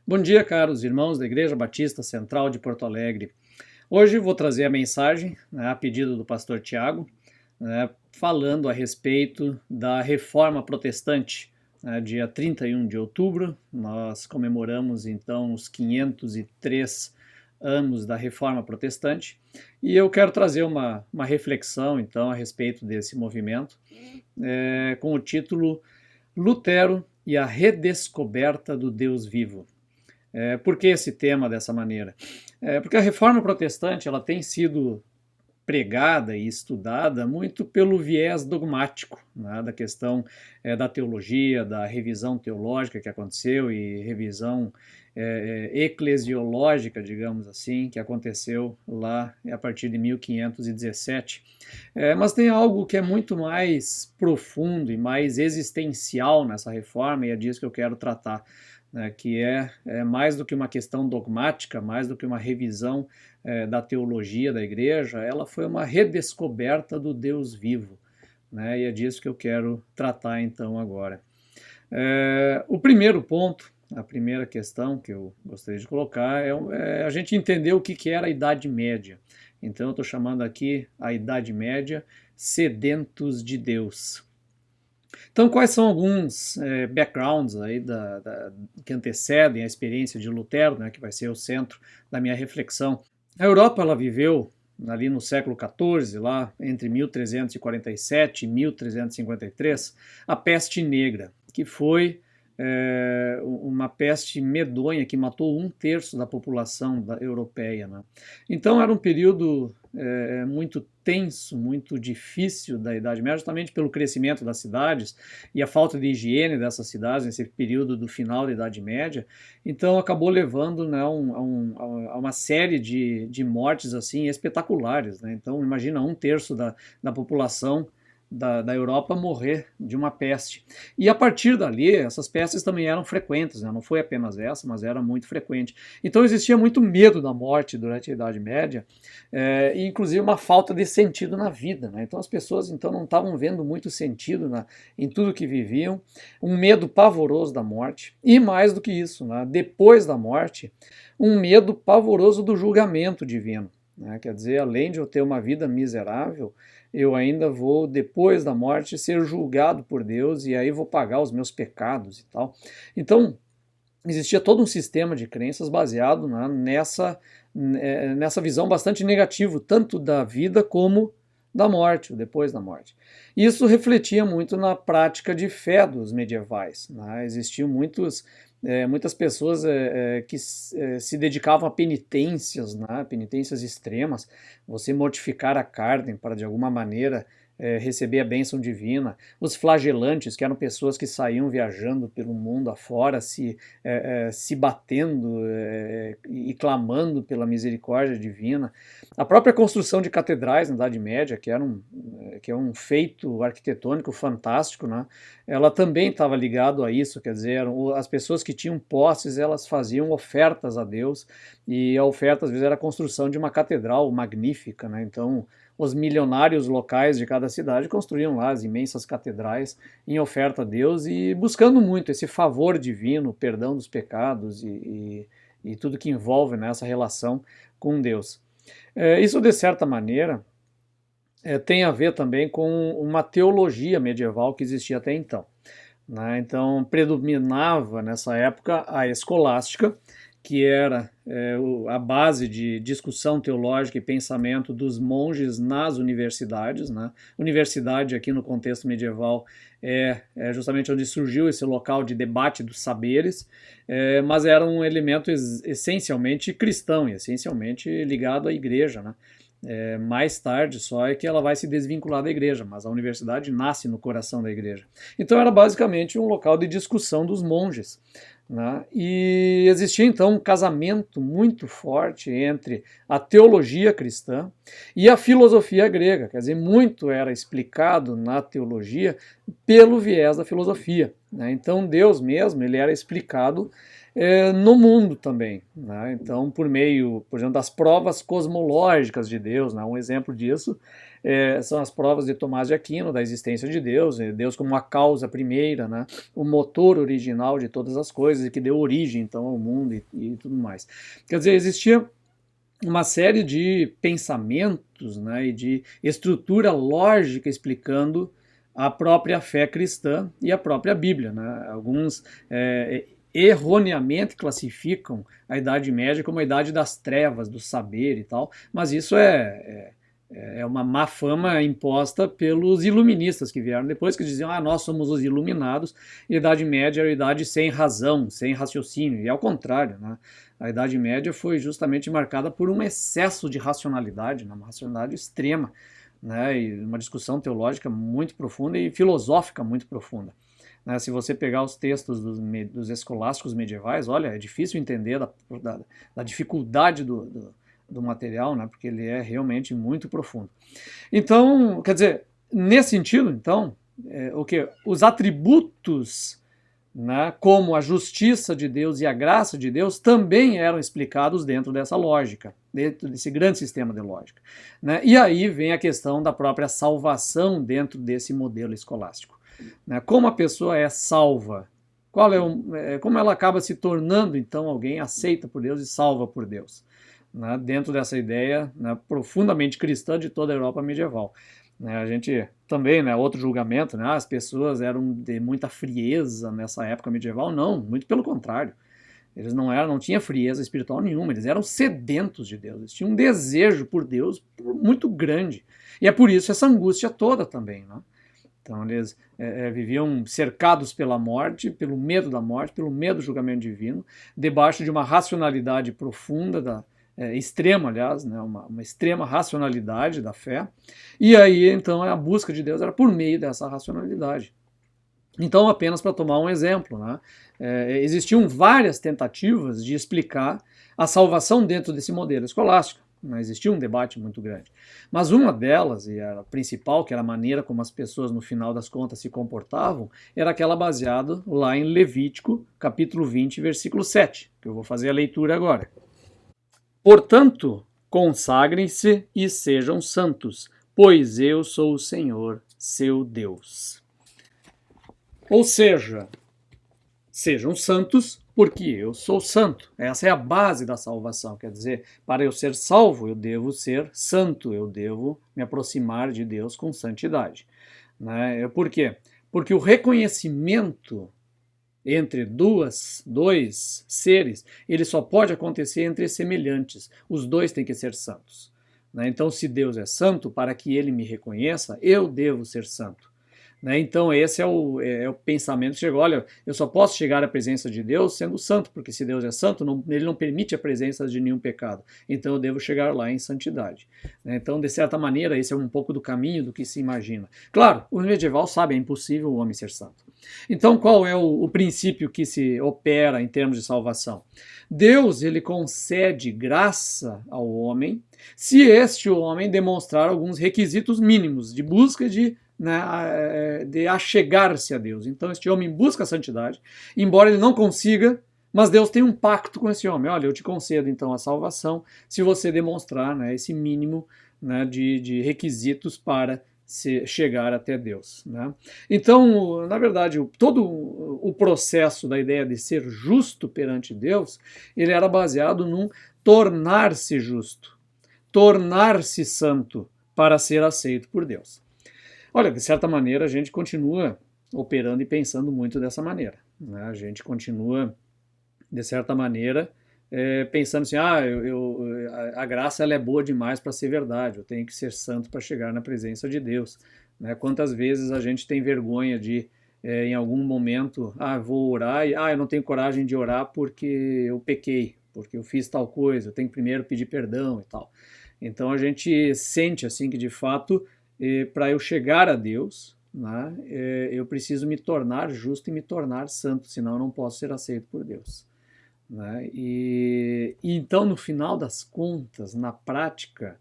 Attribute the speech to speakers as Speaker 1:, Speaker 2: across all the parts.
Speaker 1: Bom dia, caros irmãos da Igreja Batista Central de Porto Alegre. Hoje vou trazer a mensagem, a pedido do pastor Tiago, falando a respeito da Reforma Protestante. Dia 31 de outubro, nós comemoramos então os 503 anos da Reforma Protestante e eu quero trazer uma reflexão então a respeito desse movimento com o título Lutero e a redescoberta do Deus vivo. Por que esse tema dessa maneira? Porque a Reforma Protestante ela tem sido pregada e estudada muito pelo viés dogmático, né, da questão da teologia, da revisão teológica que aconteceu e revisão eclesiológica, digamos assim, que aconteceu lá a partir de 1517. Mas tem algo que é muito mais profundo e mais existencial nessa reforma e é disso que eu quero tratar. Que é mais do que uma questão dogmática, mais do que uma revisão da teologia da igreja, ela foi uma redescoberta do Deus vivo, né? E é disso que eu quero tratar então agora. O primeiro ponto, a primeira questão que eu gostaria de colocar é a gente entender o que era a Idade Média. Então eu estou chamando aqui a Idade Média sedentos de Deus. Então, quais são alguns backgrounds aí que antecedem a experiência de Lutero, né, que vai ser o centro da minha reflexão? A Europa ela viveu ali no século XIV, lá entre 1347 e 1353, a peste negra, que foi uma peste medonha que matou 1/3 da população europeia, né? Então era um período muito tenso, muito difícil da Idade Média, justamente pelo crescimento das cidades e a falta de higiene dessas cidades nesse período do final da Idade Média. Então acabou levando, né, a uma série de mortes assim espetaculares, né? Então imagina 1/3 da população da Europa morrer de uma peste. E a partir dali, essas pestes também eram frequentes, né? Não foi apenas essa, mas era muito frequente. Então existia muito medo da morte durante a Idade Média, e inclusive uma falta de sentido na vida, né? Então as pessoas então não estavam vendo muito sentido em tudo que viviam, um medo pavoroso da morte, e mais do que isso, né? Depois da morte, um medo pavoroso do julgamento divino. Quer dizer, além de eu ter uma vida miserável, eu ainda vou, depois da morte, ser julgado por Deus e aí vou pagar os meus pecados e tal. Então, existia todo um sistema de crenças baseado, né, nessa visão bastante negativa, tanto da vida como da morte, ou depois da morte. Isso refletia muito na prática de fé dos medievais, né? Existiam muitas pessoas que se dedicavam a penitências, né? Penitências extremas, você mortificar a carne para de alguma maneira receber a bênção divina, os flagelantes, que eram pessoas que saíam viajando pelo mundo afora, se batendo e clamando pela misericórdia divina, a própria construção de catedrais na Idade Média, que é um feito arquitetônico fantástico, né? Ela também estava ligado a isso, quer dizer, as pessoas que tinham posses, elas faziam ofertas a Deus, e a oferta às vezes era a construção de uma catedral magnífica, né? Então os milionários locais de cada cidade construíam lá as imensas catedrais em oferta a Deus e buscando muito esse favor divino, o perdão dos pecados e tudo que envolve nessa relação com Deus. Isso, de certa maneira, tem a ver também com uma teologia medieval que existia até então, né? Então, predominava nessa época a escolástica, que era a base de discussão teológica e pensamento dos monges nas universidades, né? Universidade aqui no contexto medieval é justamente onde surgiu esse local de debate dos saberes, mas era um elemento essencialmente cristão e essencialmente ligado à igreja, né? Mais tarde só é que ela vai se desvincular da igreja, mas a universidade nasce no coração da igreja. Então era basicamente um local de discussão dos monges, né? E existia então um casamento muito forte entre a teologia cristã e a filosofia grega, quer dizer, muito era explicado na teologia pelo viés da filosofia, né? Então Deus mesmo ele era explicado no mundo também, né? Então, por meio, por exemplo, das provas cosmológicas de Deus, né? Um exemplo disso são as provas de Tomás de Aquino da existência de Deus, Deus como a causa primeira, né? O motor original de todas as coisas e que deu origem então ao mundo e tudo mais. Quer dizer, existia uma série de pensamentos, né, e de estrutura lógica explicando a própria fé cristã e a própria Bíblia. Né? Alguns erroneamente classificam a Idade Média como a Idade das Trevas, do saber e tal, mas isso é uma má fama imposta pelos iluministas que vieram depois, que diziam, nós somos os iluminados, e a Idade Média era a idade sem razão, sem raciocínio, e ao contrário, né? A Idade Média foi justamente marcada por um excesso de racionalidade, né? Uma racionalidade extrema, né? E uma discussão teológica muito profunda e filosófica muito profunda. Né? Se você pegar os textos dos escolásticos medievais, olha, é difícil entender da dificuldade do material, né? Porque ele é realmente muito profundo. Então, quer dizer, nesse sentido, então, os atributos, né, como a justiça de Deus e a graça de Deus, também eram explicados dentro dessa lógica, dentro desse grande sistema de lógica. Né? E aí vem a questão da própria salvação dentro desse modelo escolástico. Né? Como a pessoa é salva? Como ela acaba se tornando, então, alguém aceita por Deus e salva por Deus? Né? Dentro dessa ideia, né, profundamente cristã de toda a Europa medieval. Né, a gente também, né, outro julgamento, né, as pessoas eram de muita frieza nessa época medieval, não, muito pelo contrário. Eles não tinham frieza espiritual nenhuma, eles eram sedentos de Deus, eles tinham um desejo por Deus muito grande. E é por isso essa angústia toda também, né? Então eles viviam cercados pela morte, pelo medo da morte, pelo medo do julgamento divino, debaixo de uma racionalidade profunda, extrema, aliás, né, uma extrema racionalidade da fé. E aí, então, a busca de Deus era por meio dessa racionalidade. Então, apenas para tomar um exemplo, né, existiam várias tentativas de explicar a salvação dentro desse modelo escolástico. Existia um debate muito grande. Mas uma delas, e a principal, que era a maneira como as pessoas, no final das contas, se comportavam, era aquela baseada lá em Levítico, capítulo 20, versículo 7, que eu vou fazer a leitura agora. Portanto, consagrem-se e sejam santos, pois eu sou o Senhor, seu Deus. Ou seja, sejam santos, porque eu sou santo. Essa é a base da salvação. Quer dizer, para eu ser salvo, eu devo ser santo, eu devo me aproximar de Deus com santidade. Né? Por quê? Porque o reconhecimento entre dois seres, ele só pode acontecer entre semelhantes. Os dois têm que ser santos. Né? Então, se Deus é santo, para que ele me reconheça, eu devo ser santo. Né? Então esse é o pensamento que chegou, olha, eu só posso chegar à presença de Deus sendo santo, porque se Deus é santo, ele não permite a presença de nenhum pecado, então eu devo chegar lá em santidade. Né? Então, de certa maneira, esse é um pouco do caminho do que se imagina. Claro, o medieval sabe, é impossível o homem ser santo. Então, qual é o princípio que se opera em termos de salvação? Deus, ele concede graça ao homem se este homem demonstrar alguns requisitos mínimos de busca de achegar-se a Deus. Então este homem busca a santidade, embora ele não consiga, mas Deus tem um pacto com esse homem. Olha, eu te concedo então a salvação se você demonstrar, né, esse mínimo, né, de requisitos para chegar até Deus. Né? Então, na verdade, todo o processo da ideia de ser justo perante Deus, ele era baseado num tornar-se justo, tornar-se santo para ser aceito por Deus. Olha, de certa maneira, a gente continua operando e pensando muito dessa maneira. Né? A gente continua, de certa maneira, pensando assim, a graça ela é boa demais para ser verdade, eu tenho que ser santo para chegar na presença de Deus. Né? Quantas vezes a gente tem vergonha de, em algum momento, vou orar e eu não tenho coragem de orar porque eu pequei, porque eu fiz tal coisa, eu tenho que primeiro pedir perdão e tal. Então a gente sente assim que, de fato, para eu chegar a Deus, né, eu preciso me tornar justo e me tornar santo, senão eu não posso ser aceito por Deus. Né? E então, no final das contas, na prática,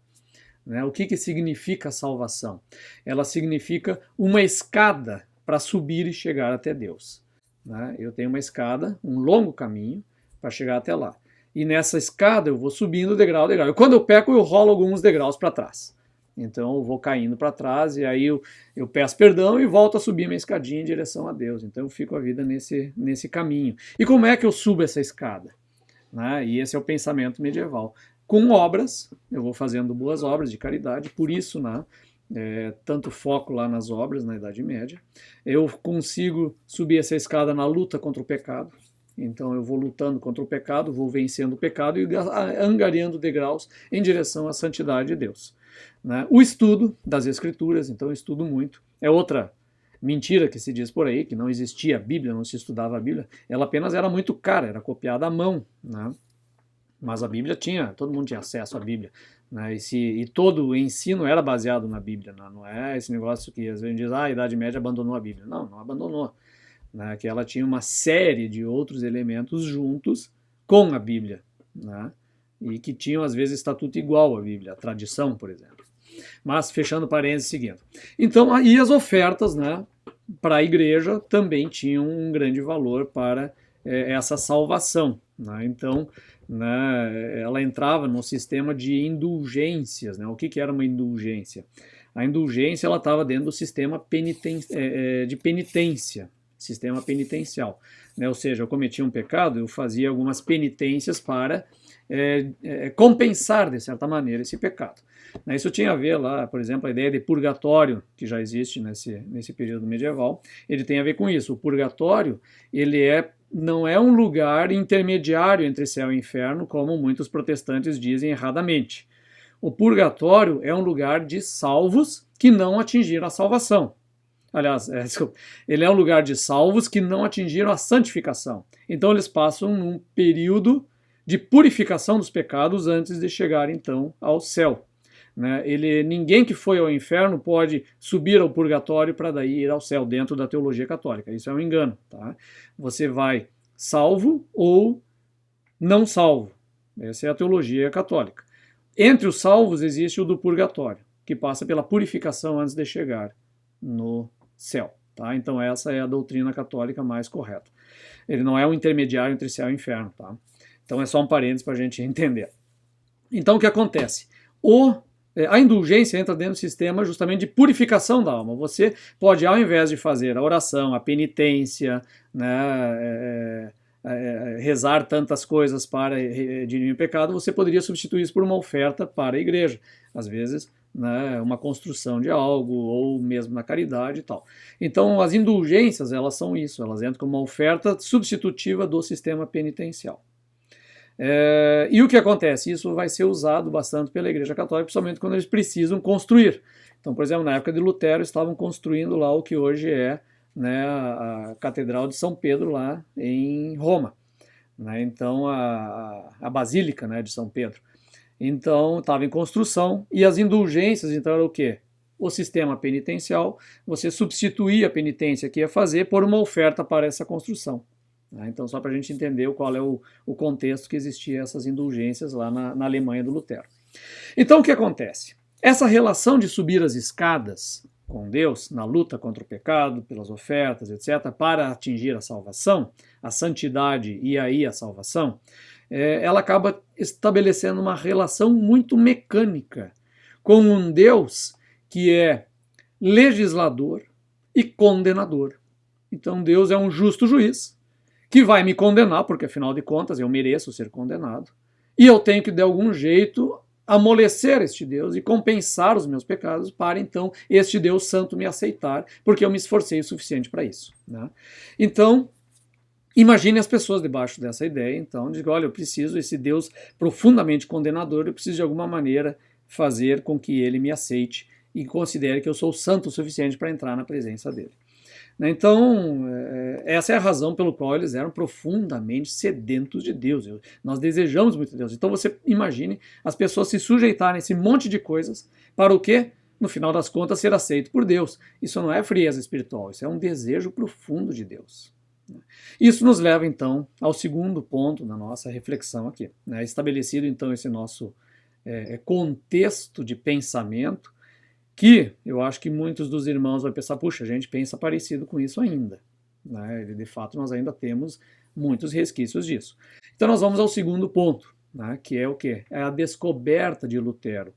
Speaker 1: né, o que significa a salvação? Ela significa uma escada para subir e chegar até Deus. Né? Eu tenho uma escada, um longo caminho, para chegar até lá. E nessa escada eu vou subindo degrau a degrau. E quando eu peco, eu rolo alguns degraus para trás. Então eu vou caindo para trás e aí eu peço perdão e volto a subir minha escadinha em direção a Deus. Então eu fico a vida nesse caminho. E como é que eu subo essa escada? Né? E esse é o pensamento medieval. Com obras, eu vou fazendo boas obras de caridade, por isso, né, tanto foco lá nas obras na Idade Média. Eu consigo subir essa escada na luta contra o pecado. Então eu vou lutando contra o pecado, vou vencendo o pecado e angariando degraus em direção à santidade de Deus. Né? O estudo das Escrituras, então eu estudo muito. É outra mentira que se diz por aí, que não existia a Bíblia, não se estudava a Bíblia. Ela apenas era muito cara, era copiada à mão. Né? Mas a Bíblia todo mundo tinha acesso à Bíblia. Né? E todo o ensino era baseado na Bíblia. Né? Não é esse negócio que às vezes diz, a Idade Média abandonou a Bíblia. Não, não abandonou. Né, que ela tinha uma série de outros elementos juntos com a Bíblia, né, e que tinham às vezes estatuto igual à Bíblia, a tradição, por exemplo. Mas, fechando parênteses, seguindo. Então, aí as ofertas, né, para a igreja também tinham um grande valor para essa salvação. Né? Então, né, ela entrava no sistema de indulgências. Né? O que era uma indulgência? A indulgência estava dentro do sistema de penitência, sistema penitencial. Né? Ou seja, eu cometia um pecado, eu fazia algumas penitências para compensar, de certa maneira, esse pecado. Né? Isso tinha a ver lá, por exemplo, a ideia de purgatório, que já existe nesse período medieval, ele tem a ver com isso. O purgatório, ele não é um lugar intermediário entre céu e inferno, como muitos protestantes dizem erradamente. O purgatório é um lugar de salvos que não atingiram a salvação. Aliás, ele é um lugar de salvos que não atingiram a santificação. Então eles passam um período de purificação dos pecados antes de chegar então ao céu. Né? Ninguém que foi ao inferno pode subir ao purgatório para daí ir ao céu, dentro da teologia católica. Isso é um engano. Tá? Você vai salvo ou não salvo. Essa é a teologia católica. Entre os salvos existe o do purgatório, que passa pela purificação antes de chegar no céu. Tá? Então essa é a doutrina católica mais correta. Ele não é um intermediário entre céu e inferno. Tá? Então é só um parênteses para a gente entender. Então o que acontece? A indulgência entra dentro do sistema justamente de purificação da alma. Você pode, ao invés de fazer a oração, a penitência, né, rezar tantas coisas para redimir o pecado, você poderia substituir isso por uma oferta para a igreja. Às vezes, né, uma construção de algo, ou mesmo na caridade e tal. Então, as indulgências, elas são isso, elas entram como uma oferta substitutiva do sistema penitencial. E o que acontece? Isso vai ser usado bastante pela Igreja Católica, principalmente quando eles precisam construir. Então, por exemplo, na época de Lutero, estavam construindo lá o que hoje é, né, a Catedral de São Pedro, lá em Roma. Né? Então, a Basílica, né, de São Pedro. Então, estava em construção, e as indulgências, então, era o quê? O sistema penitencial, você substituía a penitência que ia fazer por uma oferta para essa construção. Então, só para a gente entender qual é o contexto que existia essas indulgências lá na Alemanha do Lutero. Então, o que acontece? Essa relação de subir as escadas com Deus, na luta contra o pecado, pelas ofertas, etc., para atingir a salvação, a santidade e aí a salvação, ela acaba estabelecendo uma relação muito mecânica com um Deus que é legislador e condenador. Então, Deus é um justo juiz, que vai me condenar, porque afinal de contas eu mereço ser condenado, e eu tenho que de algum jeito amolecer este Deus e compensar os meus pecados para então este Deus santo me aceitar, porque eu me esforcei o suficiente para isso. Né? Então, imagine as pessoas debaixo dessa ideia, então, de olha, eu preciso, esse Deus profundamente condenador, eu preciso de alguma maneira fazer com que ele me aceite e considere que eu sou santo o suficiente para entrar na presença dele. Então, essa é a razão pelo qual eles eram profundamente sedentos de Deus. Nós desejamos muito Deus. Então você imagine as pessoas se sujeitarem a esse monte de coisas para o quê? No final das contas, ser aceito por Deus. Isso não é frieza espiritual, isso é um desejo profundo de Deus. Isso nos leva, então, ao segundo ponto da nossa reflexão aqui. Estabelecido, então, esse nosso contexto de pensamento, que eu acho que muitos dos irmãos vão pensar, puxa, a gente pensa parecido com isso ainda. Né? De fato, nós ainda temos muitos resquícios disso. Então nós vamos ao segundo ponto, né, que é o quê? É a descoberta de Lutero,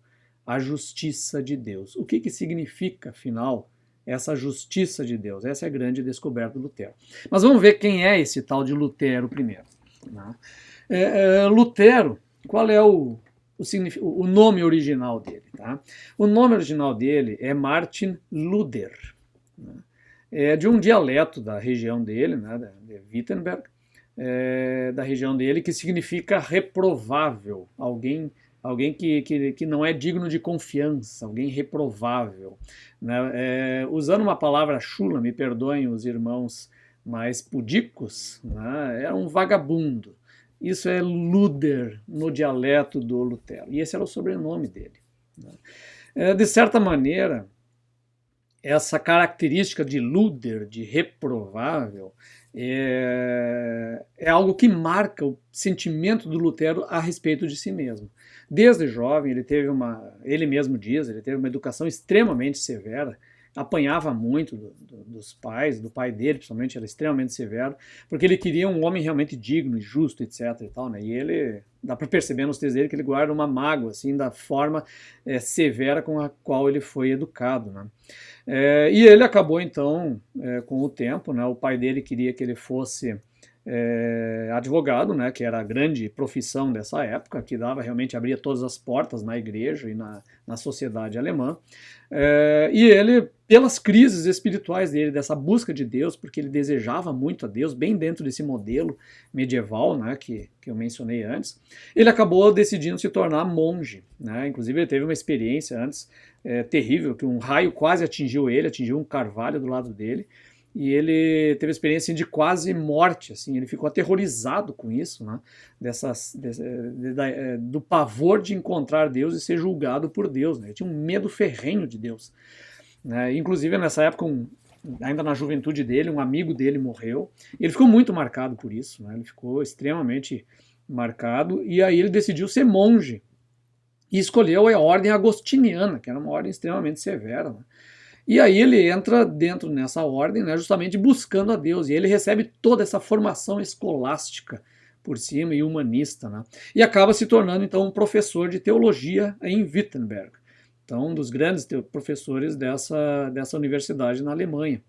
Speaker 1: a justiça de Deus. O que significa, afinal, essa justiça de Deus? Essa é a grande descoberta do Lutero. Mas vamos ver quem é esse tal de Lutero primeiro. Né? Lutero, qual é o nome original dele? Tá? O nome original dele é Martin Luther. Né? É de um dialeto da região dele, né, de Wittenberg, da região dele, que significa reprovável, alguém que não é digno de confiança, alguém reprovável. Né? Usando uma palavra chula, me perdoem os irmãos mais pudicos, né? É um vagabundo. Isso é Luder, no dialeto do Lutero. E esse era o sobrenome dele. Né? De certa maneira, essa característica de Luder, de reprovável, é algo que marca o sentimento do Lutero a respeito de si mesmo. Desde jovem, ele mesmo diz, ele teve uma educação extremamente severa, apanhava muito dos pais, do pai dele, principalmente, era extremamente severo, porque ele queria um homem realmente digno e justo, etc. E tal, né? E ele, dá para perceber nos textos dele que ele guarda uma mágoa, assim, da forma severa com a qual ele foi educado, né? E ele acabou, então, com o tempo, né? O pai dele queria que ele fosse advogado, né, que era a grande profissão dessa época, que realmente abria todas as portas na igreja e na sociedade alemã. E ele, pelas crises espirituais dele, dessa busca de Deus, porque ele desejava muito a Deus, bem dentro desse modelo medieval, né, que eu mencionei antes, ele acabou decidindo se tornar monge. Né? Inclusive ele teve uma experiência antes terrível, que um raio quase atingiu um carvalho do lado dele, e ele teve a experiência de quase morte, assim, ele ficou aterrorizado com isso, né? Do pavor de encontrar Deus e ser julgado por Deus, né? Ele tinha um medo ferrenho de Deus. Né? Inclusive, nessa época, ainda na juventude dele, um amigo dele morreu, e ele ficou muito marcado por isso, né? Ele ficou extremamente marcado, e aí ele decidiu ser monge, e escolheu a ordem agostiniana, que era uma ordem extremamente severa, né? E aí ele entra dentro nessa ordem, né, justamente buscando a Deus, e ele recebe toda essa formação escolástica por cima e humanista, né, e acaba se tornando então um professor de teologia em Wittenberg, então um dos grandes professores dessa universidade na Alemanha.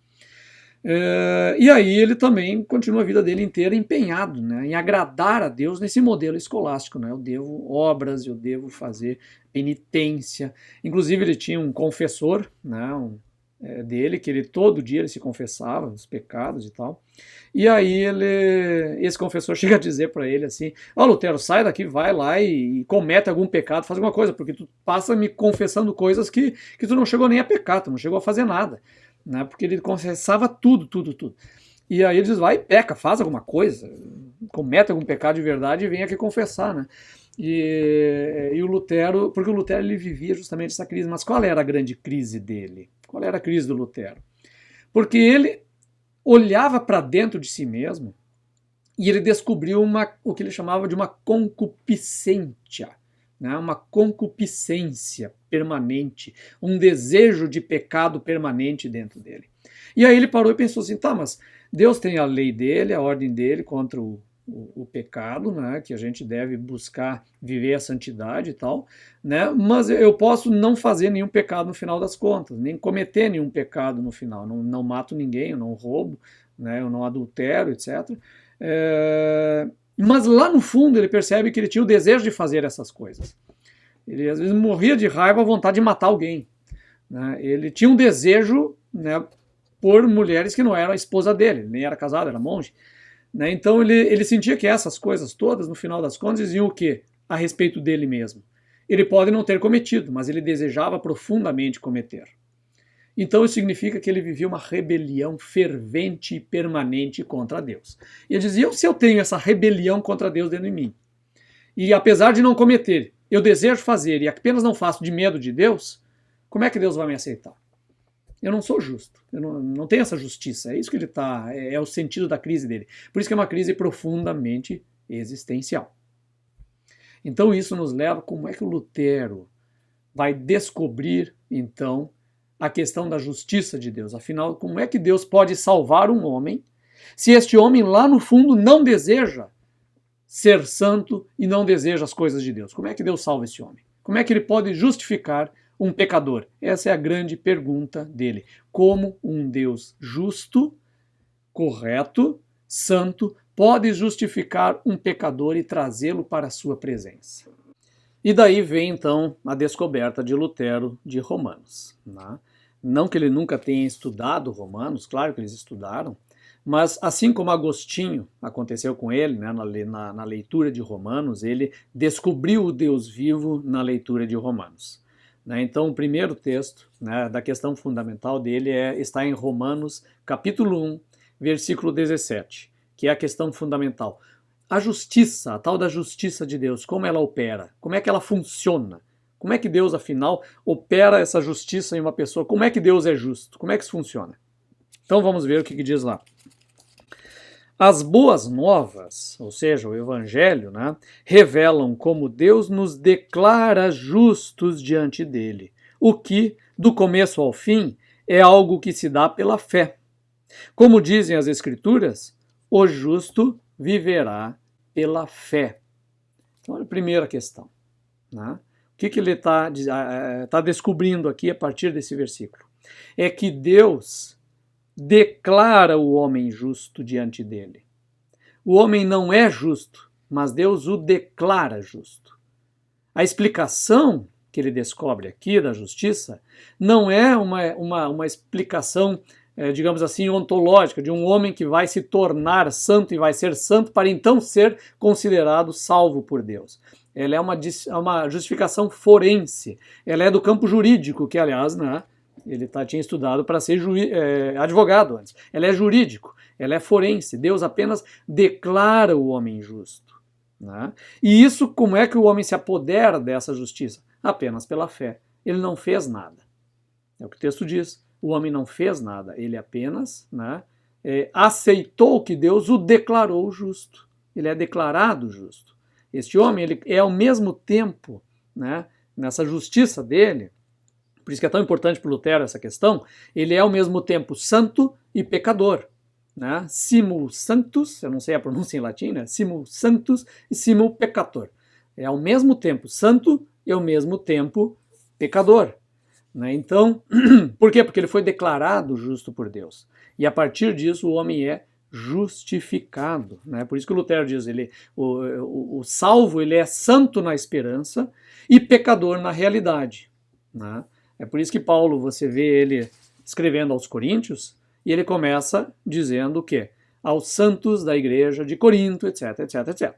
Speaker 1: E aí ele também continua a vida dele inteira empenhado, né, em agradar a Deus nesse modelo escolástico, né, eu devo obras, eu devo fazer penitência, inclusive ele tinha um confessor, né, dele, que ele todo dia ele se confessava os pecados e tal, e aí esse confessor chega a dizer para ele assim, Lutero, sai daqui, vai lá e comete algum pecado, faz alguma coisa, porque tu passa me confessando coisas que tu não chegou nem a pecar, tu não chegou a fazer nada, né? Porque ele confessava tudo. E aí ele diz, vai e peca, faz alguma coisa, comete algum pecado de verdade e vem aqui confessar, né? E o Lutero, porque o Lutero ele vivia justamente essa crise, mas qual era a grande crise dele? Qual era a crise do Lutero? Porque ele olhava para dentro de si mesmo e ele descobriu o que ele chamava de uma concupiscência, né? Uma concupiscência permanente, um desejo de pecado permanente dentro dele. E aí ele parou e pensou assim, tá, mas Deus tem a lei dele, a ordem dele contra o pecado, né, que a gente deve buscar viver a santidade e tal, né, mas eu posso não fazer nenhum pecado no final das contas, nem cometer nenhum pecado no final, não mato ninguém, eu não roubo, né, eu não adultero, etc. Mas lá no fundo ele percebe que ele tinha o desejo de fazer essas coisas. Ele às vezes morria de raiva, a vontade de matar alguém. Né? Ele tinha um desejo, né, por mulheres que não eram a esposa dele, nem era casado, era monge. Né? Então ele sentia que essas coisas todas, no final das contas, diziam o quê? A respeito dele mesmo. Ele pode não ter cometido, mas ele desejava profundamente cometer. Então isso significa que ele vivia uma rebelião fervente e permanente contra Deus. E ele dizia, se eu tenho essa rebelião contra Deus dentro de mim, e apesar de não cometer, eu desejo fazer e apenas não faço de medo de Deus, como é que Deus vai me aceitar? Eu não sou justo, eu não tenho essa justiça, é isso que ele está, é o sentido da crise dele. Por isso que é uma crise profundamente existencial. Então isso nos leva, como é que o Lutero vai descobrir, então, a questão da justiça de Deus? Afinal, como é que Deus pode salvar um homem se este homem lá no fundo não deseja ser santo e não deseja as coisas de Deus? Como é que Deus salva esse homem? Como é que ele pode justificar um pecador? Essa é a grande pergunta dele. Como um Deus justo, correto, santo, pode justificar um pecador e trazê-lo para a sua presença? E daí vem então a descoberta de Lutero de Romanos, né? Não que ele nunca tenha estudado Romanos, claro que eles estudaram, mas assim como Agostinho aconteceu com ele, né, na leitura de Romanos, ele descobriu o Deus vivo na leitura de Romanos. Né? Então o primeiro texto, né, da questão fundamental dele está em Romanos capítulo 1, versículo 17, que é a questão fundamental. A justiça, a tal da justiça de Deus, como ela opera? Como é que ela funciona? Como é que Deus, afinal, opera essa justiça em uma pessoa? Como é que Deus é justo? Como é que isso funciona? Então vamos ver o que diz lá. As boas novas, ou seja, o Evangelho, né, revelam como Deus nos declara justos diante dele, o que, do começo ao fim, é algo que se dá pela fé. Como dizem as Escrituras, o justo viverá pela fé. Então, a primeira questão. Né? O que ele está descobrindo aqui a partir desse versículo? É que Deus declara o homem justo diante dele. O homem não é justo, mas Deus o declara justo. A explicação que ele descobre aqui da justiça não é uma explicação, digamos assim, ontológica, de um homem que vai se tornar santo e vai ser santo para então ser considerado salvo por Deus. Ela é uma justificação forense, ela é do campo jurídico, que aliás, né, ele tinha estudado para ser advogado antes. Ela é jurídico, ela é forense, Deus apenas declara o homem justo. Né? E isso, como é que o homem se apodera dessa justiça? Apenas pela fé. Ele não fez nada. É o que o texto diz. O homem não fez nada, ele apenas, né, aceitou que Deus o declarou justo. Ele é declarado justo. Este homem, ele é ao mesmo tempo, né, nessa justiça dele, por isso que é tão importante para Lutero essa questão, ele é ao mesmo tempo santo e pecador. Né? Simul sanctus, eu não sei a pronúncia em latim, né? Simul sanctus e simul peccator. É ao mesmo tempo santo e ao mesmo tempo pecador. Né? Então, por quê? Porque ele foi declarado justo por Deus. E a partir disso o homem é justificado. Né? Por isso que o Lutero diz, o salvo ele é santo na esperança e pecador na realidade. Né? É por isso que Paulo, você vê ele escrevendo aos Coríntios, e ele começa dizendo o quê? Aos santos da igreja de Corinto, etc, etc, etc.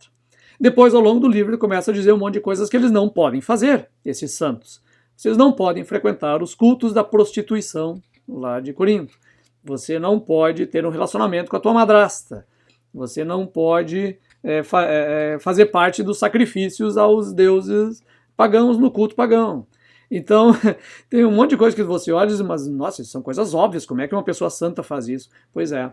Speaker 1: Depois, ao longo do livro, ele começa a dizer um monte de coisas que eles não podem fazer, esses santos. Vocês não podem frequentar os cultos da prostituição lá de Corinto. Você não pode ter um relacionamento com a tua madrasta. Você não pode fazer parte dos sacrifícios aos deuses pagãos no culto pagão. Então, tem um monte de coisa que você olha e diz, mas nossa, isso são coisas óbvias, como é que uma pessoa santa faz isso? Pois é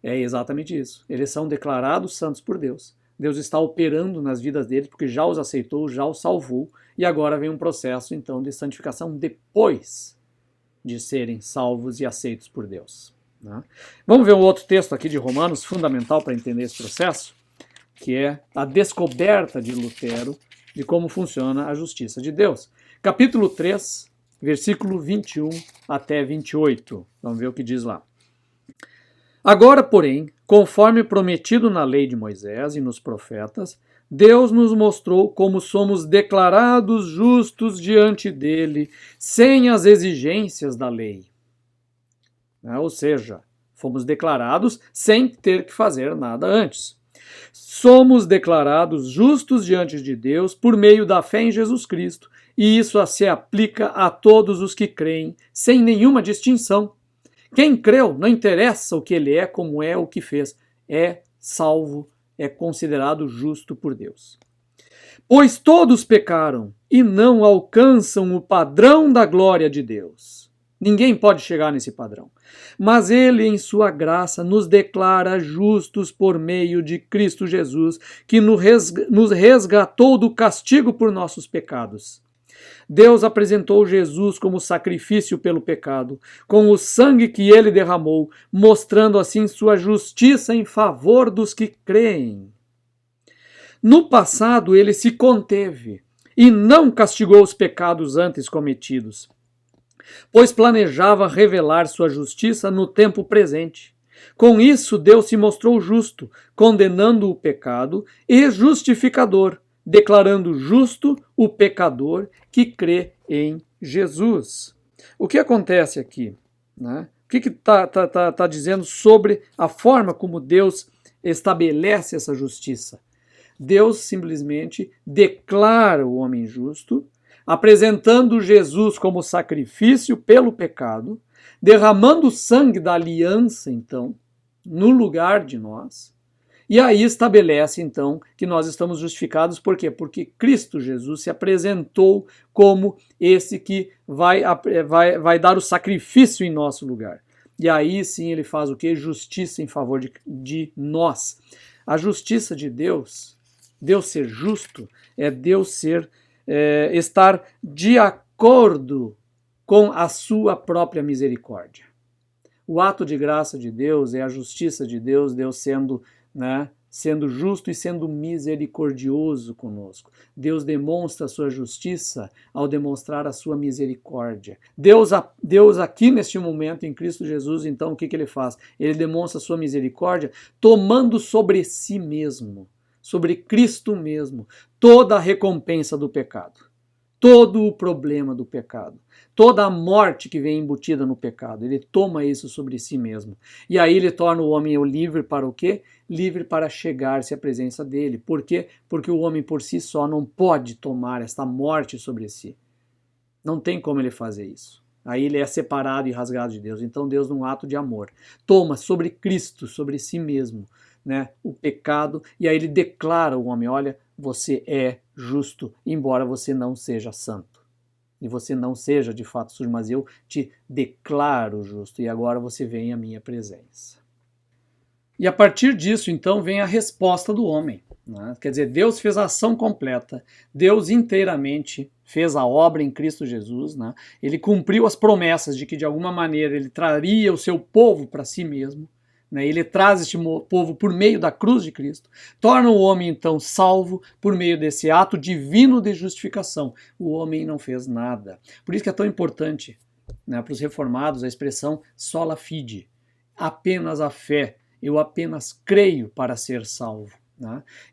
Speaker 1: exatamente isso. Eles são declarados santos por Deus. Deus está operando nas vidas deles porque já os aceitou, já os salvou, e agora vem um processo, então, de santificação depois de serem salvos e aceitos por Deus. Né? Vamos ver um outro texto aqui de Romanos, fundamental para entender esse processo, que é a descoberta de Lutero de como funciona a justiça de Deus. Capítulo 3, versículo 21 até 28. Vamos ver o que diz lá. Agora, porém, conforme prometido na lei de Moisés e nos profetas, Deus nos mostrou como somos declarados justos diante dele, sem as exigências da lei. Ou seja, fomos declarados sem ter que fazer nada antes. Somos declarados justos diante de Deus por meio da fé em Jesus Cristo, e isso se aplica a todos os que creem, sem nenhuma distinção. Quem creu, não interessa o que ele é, como é, o que fez, é salvo, é considerado justo por Deus. Pois todos pecaram e não alcançam o padrão da glória de Deus. Ninguém pode chegar nesse padrão. Mas ele, em sua graça, nos declara justos por meio de Cristo Jesus, que nos resgatou do castigo por nossos pecados. Deus apresentou Jesus como sacrifício pelo pecado, com o sangue que ele derramou, mostrando assim sua justiça em favor dos que creem. No passado ele se conteve e não castigou os pecados antes cometidos, pois planejava revelar sua justiça no tempo presente. Com isso, Deus se mostrou justo, condenando o pecado, e justificador, declarando justo o pecador que crê em Jesus. O que acontece aqui? Né? O que está dizendo sobre a forma como Deus estabelece essa justiça? Deus simplesmente declara o homem justo, apresentando Jesus como sacrifício pelo pecado, derramando o sangue da aliança, então, no lugar de nós, e aí estabelece, então, que nós estamos justificados, por quê? Porque Cristo Jesus se apresentou como esse que vai dar o sacrifício em nosso lugar. E aí sim ele faz o quê? Justiça em favor de nós. A justiça de Deus, Deus ser justo, é Deus estar de acordo com a sua própria misericórdia. O ato de graça de Deus é a justiça de Deus, Deus sendo justo e sendo misericordioso conosco. Deus demonstra a sua justiça ao demonstrar a sua misericórdia. Deus aqui neste momento, em Cristo Jesus, então o que ele faz? Ele demonstra a sua misericórdia tomando sobre si mesmo, sobre Cristo mesmo, toda a recompensa do pecado, todo o problema do pecado, toda a morte que vem embutida no pecado. Ele toma isso sobre si mesmo. E aí ele torna o homem livre para o quê? Livre para chegar-se à presença dele. Por quê? Porque o homem por si só não pode tomar esta morte sobre si. Não tem como ele fazer isso. Aí ele é separado e rasgado de Deus. Então Deus, num ato de amor, toma sobre Cristo, sobre si mesmo, o pecado, e aí ele declara ao homem: olha, você é justo, embora você não seja santo. E você não seja de fato sujo, mas eu te declaro justo, e agora você vem à minha presença. E a partir disso, então, vem a resposta do homem. Quer dizer, Deus fez a ação completa, Deus inteiramente fez a obra em Cristo Jesus, Ele cumpriu as promessas de que de alguma maneira ele traria o seu povo para si mesmo, Ele traz este povo por meio da cruz de Cristo, torna o homem então salvo por meio desse ato divino de justificação. O homem não fez nada. Por isso que é tão importante, para os reformados, a expressão sola fide, apenas a fé, eu apenas creio para ser salvo.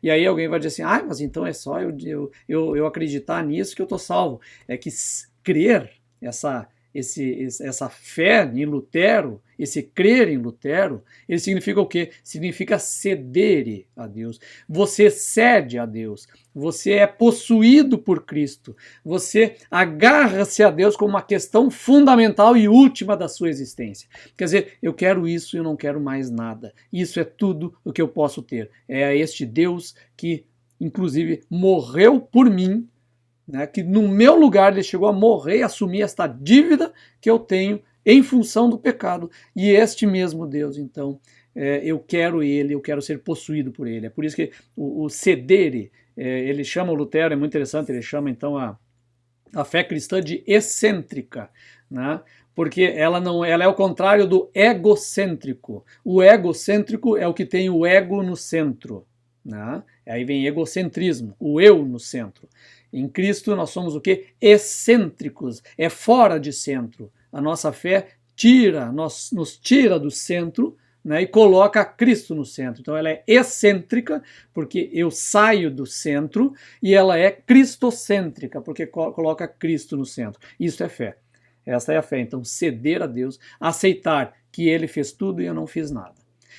Speaker 1: E aí alguém vai dizer assim: mas então é só eu acreditar nisso que eu estou salvo. É que crer, essa fé em Lutero, esse crer em Lutero, ele significa o quê? Significa ceder a Deus. Você cede a Deus. Você é possuído por Cristo. Você agarra-se a Deus como uma questão fundamental e última da sua existência. Quer dizer, eu quero isso e eu não quero mais nada. Isso é tudo o que eu posso ter. É este Deus que, inclusive, morreu por mim, que no meu lugar ele chegou a morrer e assumir esta dívida que eu tenho em função do pecado. E este mesmo Deus, então, eu quero ele, eu quero ser possuído por ele. É por isso que o ceder, ele chama, o Lutero, é muito interessante, ele chama então a fé cristã de excêntrica, porque ela é o contrário do egocêntrico. O egocêntrico é o que tem o ego no centro. Aí vem egocentrismo, o eu no centro. Em Cristo nós somos o quê? Excêntricos, é fora de centro. A nossa fé nos tira do centro, e coloca Cristo no centro. Então ela é excêntrica, porque eu saio do centro, e ela é cristocêntrica, porque coloca Cristo no centro. Isso é fé. Essa é a fé. Então ceder a Deus, aceitar que Ele fez tudo e eu não fiz nada.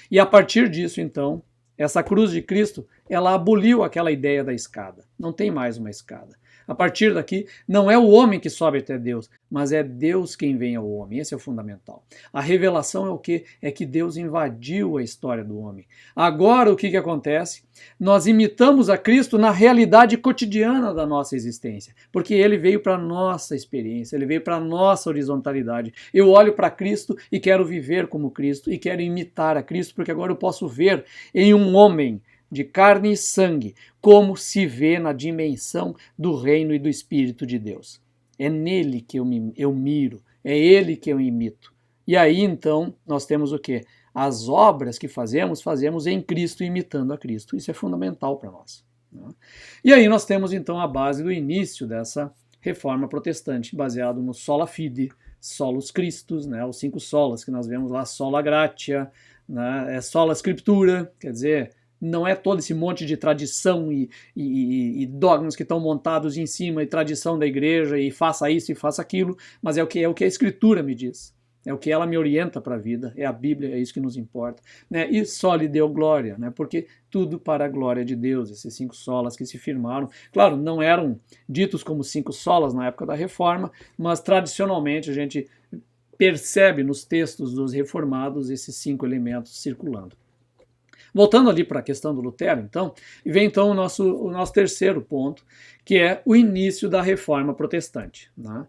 Speaker 1: E a partir disso, então, essa cruz de Cristo, ela aboliu aquela ideia da escada. Não tem mais uma escada. A partir daqui, não é o homem que sobe até Deus, mas é Deus quem vem ao homem. Esse é o fundamental. A revelação é o quê? É que Deus invadiu a história do homem. Agora, o que acontece? Nós imitamos a Cristo na realidade cotidiana da nossa existência, porque Ele veio para a nossa experiência, Ele veio para a nossa horizontalidade. Eu olho para Cristo e quero viver como Cristo, e quero imitar a Cristo, porque agora eu posso ver em um homem de carne e sangue, como se vê na dimensão do reino e do Espírito de Deus. É nele que eu miro, é ele que eu imito. E aí então nós temos o quê? As obras que fazemos em Cristo, imitando a Cristo. Isso é fundamental para nós. né? E aí nós temos então a base do início dessa reforma protestante, baseado no sola fide, solus Christus, né, os 5 solas que nós vemos lá, sola gratia, né, sola scriptura, quer dizer, não é todo esse monte de tradição e dogmas que estão montados em cima, e tradição da igreja, e faça isso e faça aquilo, mas é o que a Escritura me diz. É o que ela me orienta para a vida, é a Bíblia, é isso que nos importa. Né? E só lhe deu glória, né? Porque tudo para a glória de Deus, esses 5 solas que se firmaram. Claro, não eram ditos como 5 solas na época da Reforma, mas tradicionalmente a gente percebe nos textos dos reformados esses 5 elementos circulando. Voltando ali para a questão do Lutero, então, vem então o nosso terceiro ponto, que é o início da Reforma Protestante. Né?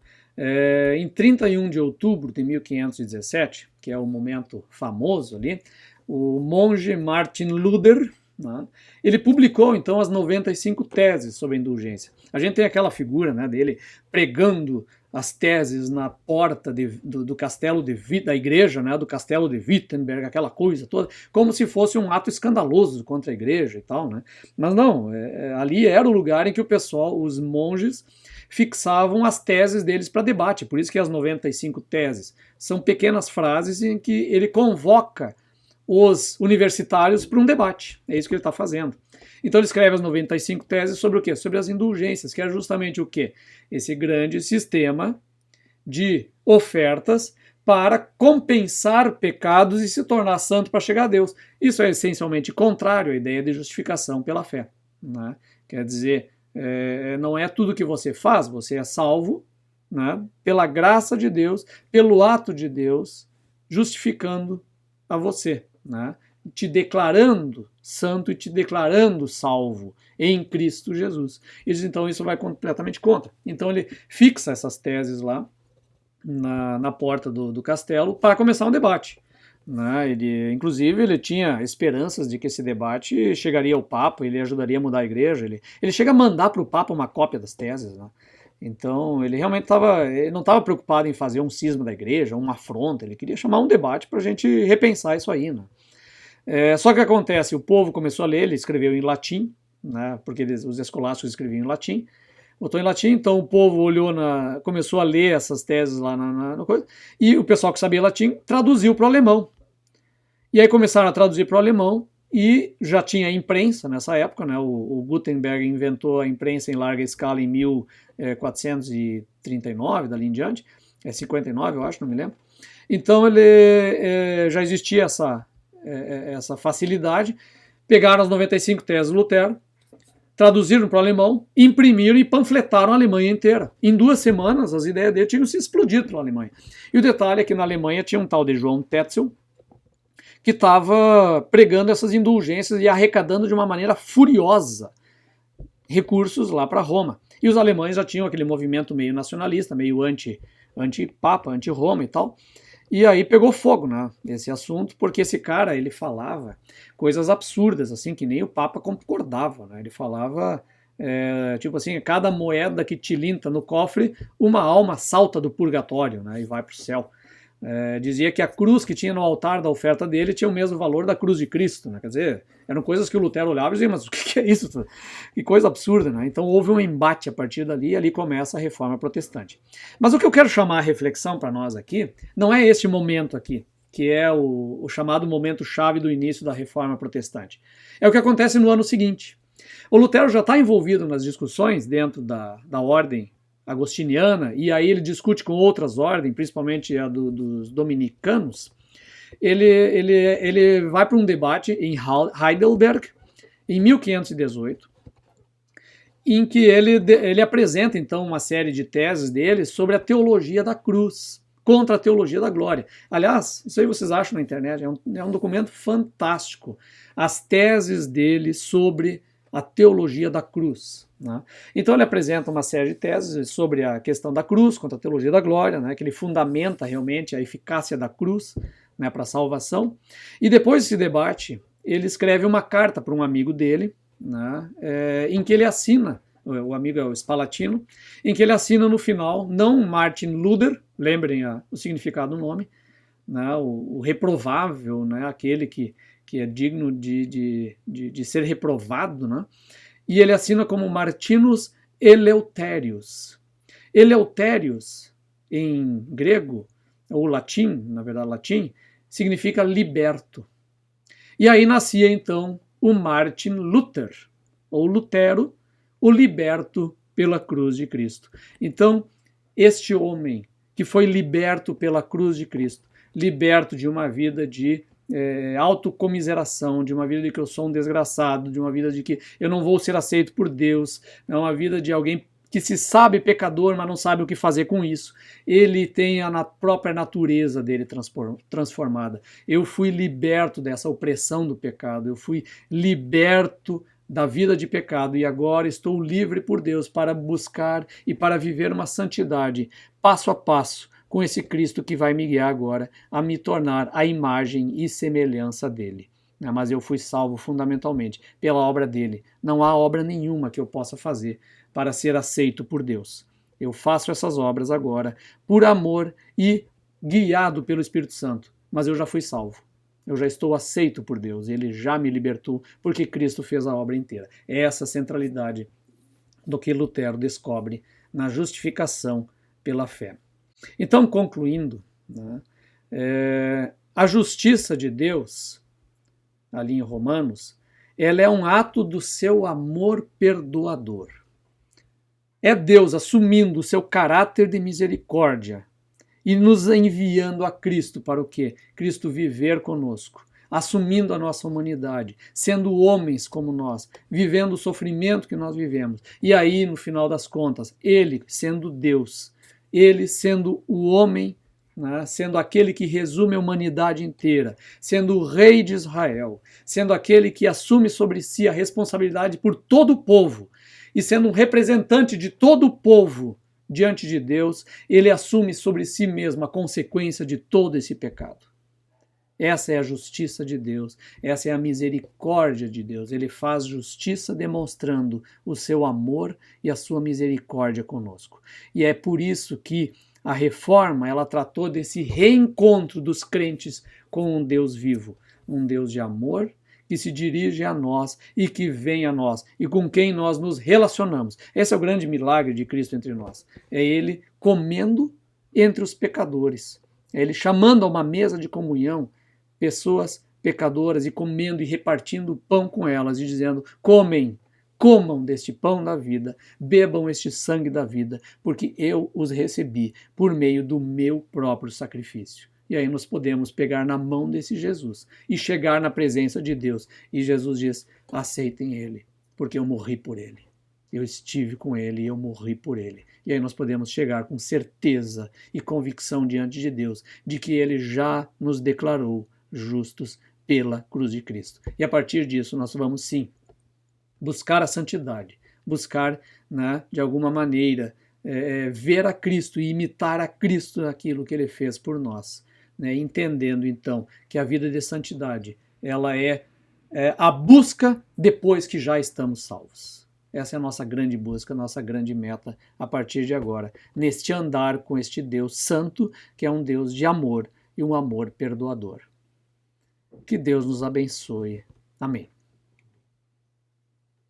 Speaker 1: Em 31 de outubro de 1517, que é o momento famoso ali, o monge Martin Luther, né, ele publicou então as 95 teses sobre a indulgência. A gente tem aquela figura, né, dele pregando as teses na porta do castelo da igreja, né, do castelo de Wittenberg, aquela coisa toda, como se fosse um ato escandaloso contra a igreja e tal, né? Mas não, ali era o lugar em que o pessoal, os monges, fixavam as teses deles para debate. Por isso que as 95 teses são pequenas frases em que ele convoca os universitários para um debate. É isso que ele está fazendo. Então ele escreve as 95 teses sobre o quê? Sobre as indulgências, que é justamente o quê? Esse grande sistema de ofertas para compensar pecados e se tornar santo para chegar a Deus. Isso é essencialmente contrário à ideia de justificação pela fé. Né? Quer dizer, não é tudo que você faz, você é salvo, né, pela graça de Deus, pelo ato de Deus, justificando a você, né, te declarando santo e te declarando salvo em Cristo Jesus. Então isso vai completamente contra. Então ele fixa essas teses lá na porta do castelo para começar um debate. Né? Inclusive, ele tinha esperanças de que esse debate chegaria ao Papa, ele ajudaria a mudar a igreja. Ele chega a mandar para o Papa uma cópia das teses. Né? Então, ele realmente não estava preocupado em fazer um cisma da igreja, uma afronta, ele queria chamar um debate para a gente repensar isso aí. Né? Só que acontece, o povo começou a ler, ele escreveu em latim, né? Porque os escolásticos escreviam em latim, botou em latim, então o povo começou a ler essas teses lá na coisa, e o pessoal que sabia latim traduziu para o alemão. E aí começaram a traduzir para o alemão, e já tinha imprensa nessa época, né? O Gutenberg inventou a imprensa em larga escala em 1439, dali em diante, 59 eu acho, não me lembro. Então já existia essa facilidade, pegaram as 95 teses do Lutero, traduziram para o alemão, imprimiram e panfletaram a Alemanha inteira. Em 2 semanas, as ideias dele tinham se explodido pela Alemanha. E o detalhe é que na Alemanha tinha um tal de João Tetzel, que estava pregando essas indulgências e arrecadando de uma maneira furiosa recursos lá para Roma. E os alemães já tinham aquele movimento meio nacionalista, meio anti-papa, anti-Roma e tal. E aí pegou fogo, né, esse assunto, porque esse cara, ele falava coisas absurdas, assim, que nem o Papa concordava, né? Ele falava, tipo assim, cada moeda que tilinta no cofre, uma alma salta do purgatório, né, e vai para o céu. Dizia que a cruz que tinha no altar da oferta dele tinha o mesmo valor da cruz de Cristo, né? Quer dizer, eram coisas que o Lutero olhava e dizia, mas o que é isso? Que coisa absurda, né? Então houve um embate a partir dali e ali começa a reforma protestante. Mas o que eu quero chamar a reflexão para nós aqui, não é este momento aqui, que é o chamado momento-chave do início da reforma protestante. É o que acontece no ano seguinte. O Lutero já está envolvido nas discussões dentro da ordem agostiniana, e aí ele discute com outras ordens, principalmente a dos dominicanos. Ele vai para um debate em Heidelberg, em 1518, em que ele apresenta então uma série de teses dele sobre a teologia da cruz, contra a teologia da glória. Aliás, isso aí vocês acham na internet, é um documento fantástico. As teses dele sobre a teologia da cruz. Né? Então ele apresenta uma série de teses sobre a questão da cruz contra a teologia da glória, né? Que ele fundamenta realmente a eficácia da cruz, né, para a salvação. E depois desse debate, ele escreve uma carta para um amigo dele, né, em que ele assina, o amigo é o Spalatino, em que ele assina no final, não Martin Luther, lembrem o significado do nome, né, o reprovável, né, aquele que é digno de ser reprovado, né? e ele assina como Martinus Eleutérius. Eleutérius, em grego, ou latim, na verdade latim, significa liberto. E aí nascia então o Martin Luther, ou Lutero, o liberto pela cruz de Cristo. Então, este homem que foi liberto pela cruz de Cristo, liberto de uma vida de autocomiseração, de uma vida de que eu sou um desgraçado, de uma vida de que eu não vou ser aceito por Deus, é uma vida de alguém que se sabe pecador, mas não sabe o que fazer com isso. Ele tem a própria natureza dele transformada. Eu fui liberto dessa opressão do pecado, eu fui liberto da vida de pecado e agora estou livre por Deus para buscar e para viver uma santidade passo a passo com esse Cristo que vai me guiar agora a me tornar a imagem e semelhança dele. Mas eu fui salvo fundamentalmente pela obra dele. Não há obra nenhuma que eu possa fazer para ser aceito por Deus. Eu faço essas obras agora por amor e guiado pelo Espírito Santo, mas eu já fui salvo. Eu já estou aceito por Deus, ele já me libertou porque Cristo fez a obra inteira. É essa centralidade do que Lutero descobre na justificação pela fé. Então, concluindo, a justiça de Deus, ali em Romanos, ela é um ato do seu amor perdoador. É Deus assumindo o seu caráter de misericórdia e nos enviando a Cristo para o quê? Cristo viver conosco, assumindo a nossa humanidade, sendo homens como nós, vivendo o sofrimento que nós vivemos. E aí, no final das contas, ele sendo Deus, ele sendo o homem, sendo aquele que resume a humanidade inteira, sendo o rei de Israel, sendo aquele que assume sobre si a responsabilidade por todo o povo, e sendo um representante de todo o povo diante de Deus, ele assume sobre si mesmo a consequência de todo esse pecado. Essa é a justiça de Deus, essa é a misericórdia de Deus. Ele faz justiça demonstrando o seu amor e a sua misericórdia conosco. E é por isso que a reforma, ela tratou desse reencontro dos crentes com um Deus vivo, um Deus de amor, que se dirige a nós e que vem a nós e com quem nós nos relacionamos. Esse é o grande milagre de Cristo entre nós. É ele comendo entre os pecadores. É ele chamando a uma mesa de comunhão pessoas pecadoras e comendo e repartindo pão com elas e dizendo: comam deste pão da vida, bebam este sangue da vida, porque eu os recebi por meio do meu próprio sacrifício. E aí nós podemos pegar na mão desse Jesus e chegar na presença de Deus. E Jesus diz: aceitem ele, porque eu morri por ele. Eu estive com ele e eu morri por ele. E aí nós podemos chegar com certeza e convicção diante de Deus de que ele já nos declarou justos pela cruz de Cristo. E a partir disso nós vamos sim buscar a santidade, buscar, de alguma maneira, ver a Cristo e imitar a Cristo naquilo que ele fez por nós. Entendendo então que a vida de santidade ela é a busca depois que já estamos salvos. Essa é a nossa grande busca, a nossa grande meta a partir de agora, neste andar com este Deus santo, que é um Deus de amor e um amor perdoador. Que Deus nos abençoe. Amém.